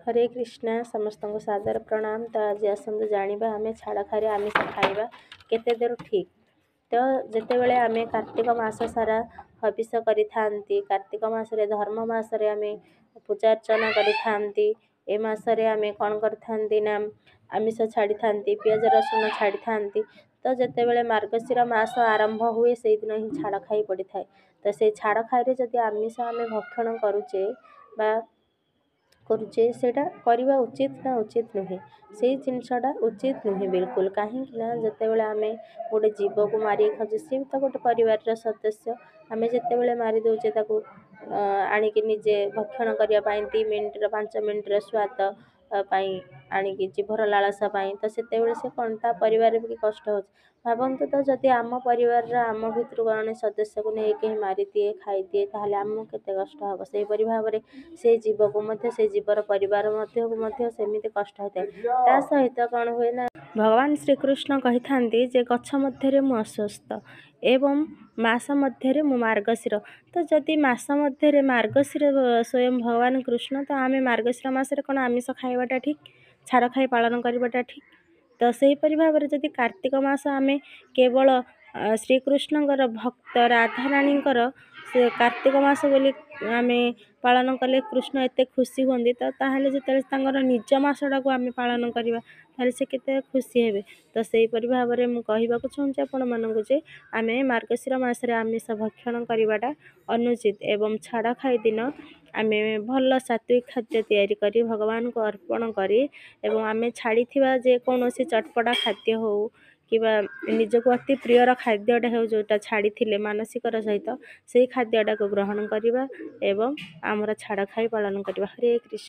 हरे कृष्णा समस्त को सादर प्रणाम। तो आज आसतु जाना आम छाड़ खाई आमिष खाଇବା केते दूर ठीक। तो जितेबले आम कार्तिक मास सारा हविष करिथांती, कार्तिक मासरे धर्म मासरे आम पूजा अर्चना करिथांती। ए मासरे आम कौन करथांती ना आमिष छाड़ी थांती, पियाज रसुण छाड़ी थांती। तो जितेबले मार्गशीर मास आरंभ हुए से दिन ही छाड़ खाई पड़ी थाए। तो से छाड़ खाई जदि आमिष आम भक्षण करुचे बा करुचे सेटा करवा उचित ना उचित नुहे, से जिनसटा उचित नुहे बिल्कुल। कहीं जितेबले आम गोटे जीव को मारी खाऊे सी तो गोटे परिवार सदस्य, आम जितेबले मारी दौचे आणिकी निजे भक्षण करने 2 मिनिट 5 मिनिट्र स्वाद आणिकी जीभर लालसा तो से कौन ता परिवार भी कष्ट हो भावतु। तो जदि आम परिवार आम भितर जड़े सदस्य को नहीं कहीं मारी दिए खाई दिए ताहले आमको केते कष्ट हम। से भाव में से जीव को से जीवर परिवार सेमती कष्ट होता है। ता सहित कौन हुए ना भगवान श्रीकृष्ण कही थांती जे गछ मध्य मु अस्वस्थ एवं मास मध्य मु मार्गशीर। तो जदि मास मध्य मार्गशीर स्वयं भगवान कृष्ण, तो आम मार्गशीर मासरे कौन आमिष खाइबाटा ठीक, छाड़ खाई पालन करवाटा ठीक। तो सेहीपरि भाव में जदि कार्तिक मास आम केवल श्रीकृष्णकर भक्त राधाराणीकर से कार्तिक मास बोली आम पालन कले कृष्ण एत खुशी हुंदी। तो ताहले जिते निज मासटा को आम पालन करवा ताहले से केते खुशी हेबे। तो सेहीपरि भाव में मु कहबाकू चाहूँची आपण मानकु जे आम मार्गशीर मासरे आमिष भक्षण करवाटा अनुचित एवं छाड़ खाई दिन आम भल सात्विक खाद्य तैयारी करी भगवान को अर्पण करी एवं आम छाड़ी जे कौन चटपटा खाद्य हो कि निजको अति प्रियर खाद्यटा हो जोटा छाड़ी मानसिकर सहित से खाद्यटा को ग्रहण करवा एवं आमर छाड़ खाई पालन करवा। हरे कृष्ण।